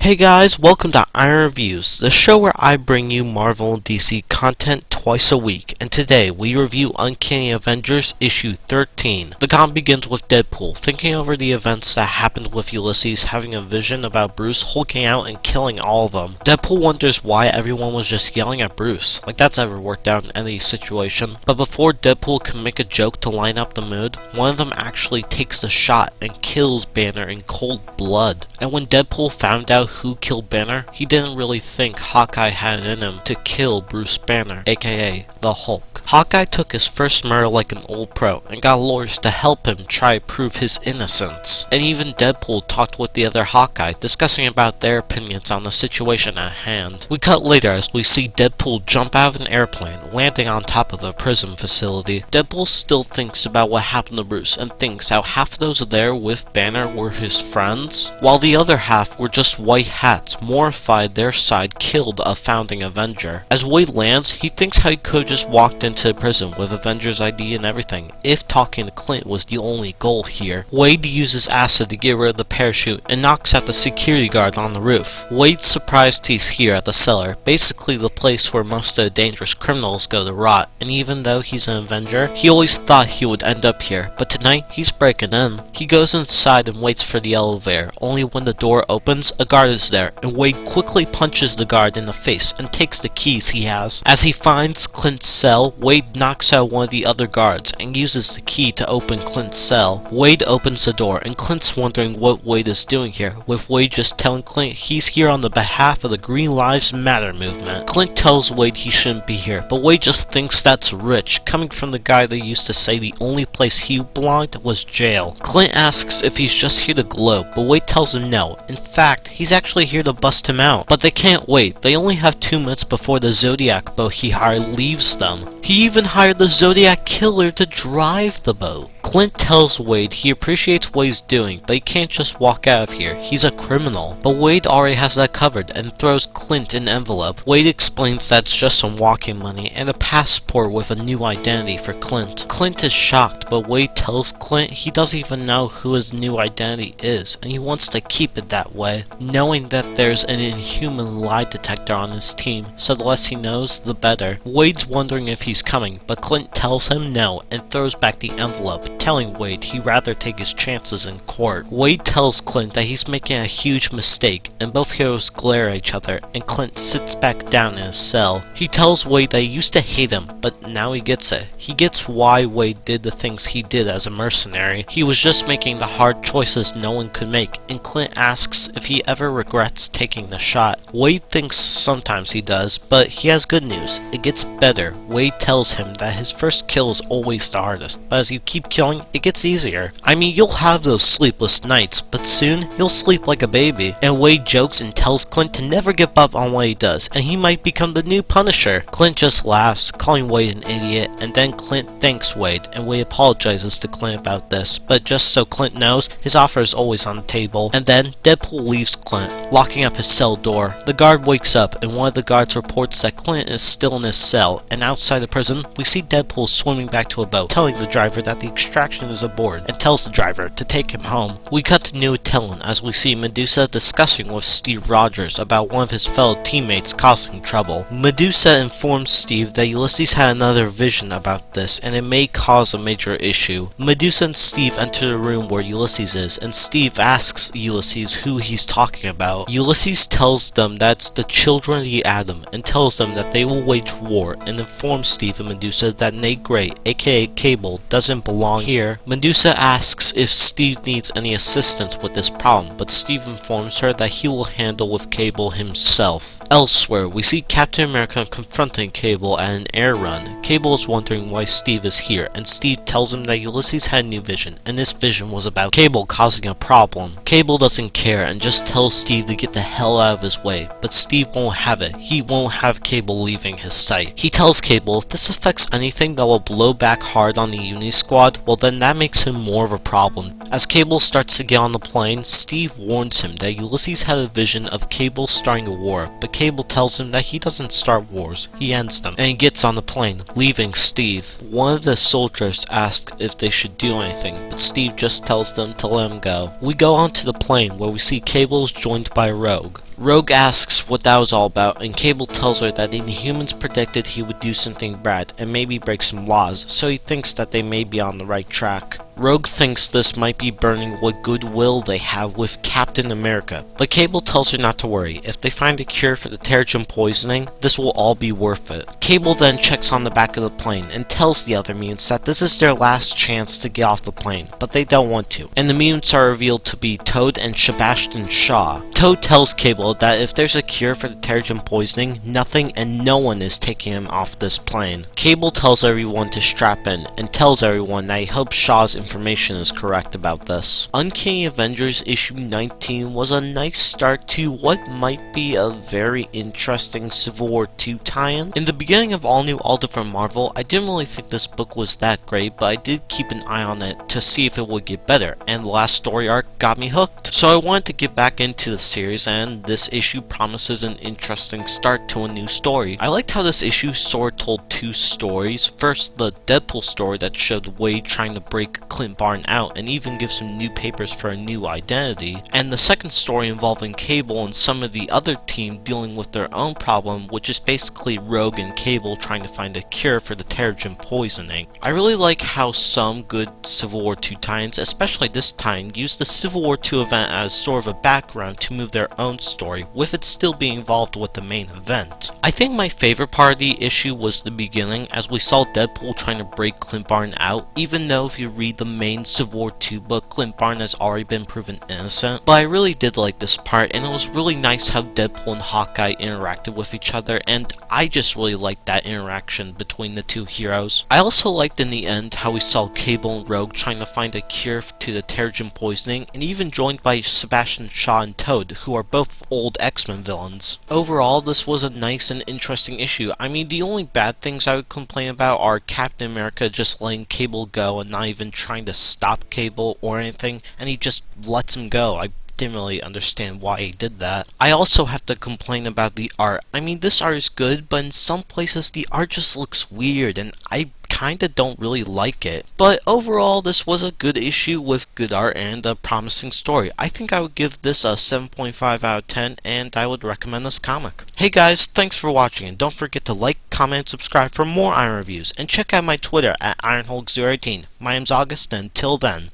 Hey guys, welcome to Iron Reviews, the show where I bring you Marvel and DC content twice a week, and today we review Uncanny Avengers issue 13. The con begins with Deadpool thinking over the events that happened with Ulysses having a vision about Bruce hulking out and killing all of them. Deadpool wonders why everyone was just yelling at Bruce, like that's ever worked out in any situation. But before Deadpool can make a joke to line up the mood, one of them actually takes the shot and kills Banner in cold blood. And when Deadpool found out who killed Banner, he didn't really think Hawkeye had it in him to kill Bruce Banner, aka the Hulk. Hawkeye took his first murder like an old pro and got lawyers to help him try to prove his innocence. And even Deadpool talked with the other Hawkeye, discussing about their opinions on the situation at hand. We cut later as we see Deadpool jump out of an airplane, landing on top of a prison facility. Deadpool still thinks about what happened to Bruce and thinks how half of those there with Banner were his friends, while the other half were just white hats, mortified their side killed a founding Avenger. As Wade lands, he thinks how he could have just walked into prison with Avengers ID and everything, if talking to Clint was the only goal here. Wade uses acid to get rid of the parachute and knocks out the security guard on the roof. Wade's surprised he's here at the cellar, basically the place where most of the dangerous criminals go to rot, and even though he's an Avenger, he always thought he would end up here, but tonight he's breaking in. He goes inside and waits for the elevator, only when the door opens, a guard is there, and Wade quickly punches the guard in the face and takes the keys he has. As he finds Clint's cell, Wade knocks out one of the other guards and uses the key to open Clint's cell. Wade opens the door and Clint's wondering what Wade is doing here, with Wade just telling Clint he's here on the behalf of the Green Lives Matter movement. Clint tells Wade he shouldn't be here, but Wade just thinks that's rich, coming from the guy that used to say the only place he belonged was jail. Clint asks if he's just here to gloat, but Wade tells him no. In fact, he's actually here to bust him out. But they can't wait. They only have 2 minutes before the Zodiac boat he hired leaves them. He even hired the Zodiac killer to drive the boat. Clint tells Wade he appreciates what he's doing, but he can't just walk out of here. He's a criminal. But Wade already has that covered and throws Clint an envelope. Wade explains that it's just some walking money and a passport with a new identity for Clint. Clint is shocked, but Wade tells Clint he doesn't even know who his new identity is, and he wants to keep it that way, knowing that there's an inhuman lie detector on his team, so the less he knows, the better. Wade's wondering if he's coming, but Clint tells him no and throws back the envelope, telling Wade he'd rather take his chances in court. Wade tells Clint that he's making a huge mistake, and both heroes glare at each other, and Clint sits back down in his cell. He tells Wade that he used to hate him, but now he gets it. He gets why Wade did the things he did as a mercenary. He was just making the hard choices no one could make, and Clint asks if he ever regrets taking the shot. Wade thinks sometimes he does, but he has good news. It gets better. Wade tells him that his first kill is always the hardest, but as you keep killing, it gets easier. I mean, you'll have those sleepless nights, but soon you'll sleep like a baby. And Wade jokes and tells Clint to never give up on what he does, and he might become the new Punisher. Clint just laughs, calling Wade an idiot, and then Clint thanks Wade, and Wade apologizes to Clint about this, but just so Clint knows, his offer is always on the table. And then Deadpool leaves Clint, locking up his cell door. The guard wakes up, and one of the guards reports that Clint is still in his cell, and outside the prison, we see Deadpool swimming back to a boat, telling the driver that the extraction is aboard, and tells the driver to take him home. We cut to New Attilan as we see Medusa discussing with Steve Rogers about one of his fellow teammates causing trouble. Medusa informs Steve that Ulysses had another vision about this, and it may cause a major issue. Medusa and Steve enter the room where Ulysses is, and Steve asks Ulysses who he's talking about. Ulysses tells them that's the children of the Atom, and tells them that they will wage war, and informs Steve and Medusa that Nate Gray, aka Cable, doesn't belong here. Medusa asks if Steve needs any assistance with this problem, but Steve informs her that he will handle with Cable himself. Elsewhere, we see Captain America confronting Cable at an air run. Cable is wondering why Steve is here, and Steve tells him that Ulysses had a new vision, and this vision was about Cable causing a problem. Cable doesn't care and just tells Steve to get the hell out of his way, but Steve won't have it. He won't have Cable leaving his sight. He tells Cable if this affects anything that will blow back hard on the Uni Squad, well then that makes him more of a problem. As Cable starts to get on the plane, Steve warns him that Ulysses had a vision of Cable starting a war, but Cable tells him that he doesn't start wars, he ends them, and he gets on the plane, leaving Steve. One of the soldiers asks if they should do anything, but Steve just tells them to let him go. We go onto the plane where we see Cable is joined by Rogue. Rogue asks what that was all about, and Cable tells her that the Inhumans predicted he would do something bad and maybe break some laws, so he thinks that they may be on the right track. Rogue thinks this might be burning what goodwill they have with Captain America, but Cable tells her not to worry. If they find a cure for the Terrigen poisoning, this will all be worth it. Cable then checks on the back of the plane and tells the other mutants that this is their last chance to get off the plane, but they don't want to, and the mutants are revealed to be Toad and Sebastian Shaw. Toad tells Cable that if there's a cure for the Terrigen poisoning, nothing and no one is taking him off this plane. Cable tells everyone to strap in, and tells everyone that he hopes Shaw's information is correct about this. Uncanny Avengers issue 19 was a nice start to what might be a very interesting Civil War II tie-in. In the beginning of All New All Different Marvel, I didn't really think this book was that great, but I did keep an eye on it to see if it would get better, and the last story arc got me hooked. So I wanted to get back into the series, and this issue promises an interesting start to a new story. I liked how this issue sort of told two stories. First, the Deadpool story that showed Wade trying to break Clint Barton out and even gives him new papers for a new identity, and the second story involving Cable and some of the other team dealing with their own problem, which is basically Rogue and Cable trying to find a cure for the Terrigen poisoning. I really like how some good Civil War II tie-ins, especially this tie-in, use the Civil War II event as sort of a background to move their own story, with it still being involved with the main event. I think my favorite part of the issue was the beginning, as we saw Deadpool trying to break Clint Barton out, even though if you read the main Civil War II book, Clint Barton has already been proven innocent. But I really did like this part, and it was really nice how Deadpool and Hawkeye interacted with each other, and I just really liked that interaction between the two heroes. I also liked in the end how we saw Cable and Rogue trying to find a cure to the Terrigen poisoning, and even joined by Sebastian Shaw and Toad, who are both old X-Men villains. Overall, this was a nice and interesting issue. I mean, the only bad things I would complain about are Captain America just letting Cable go and not even trying to stop Cable or anything, and he just lets him go. I didn't really understand why he did that. I also have to complain about the art. I mean, this art is good, but in some places the art just looks weird, and I kinda don't really like it. But overall, this was a good issue with good art and a promising story. I think I would give this a 7.5 out of 10, and I would recommend this comic. Hey guys, thanks for watching, and don't forget to like, comment, and subscribe for more Iron reviews, and check out my Twitter at IronHulk018. My name's August, and until then.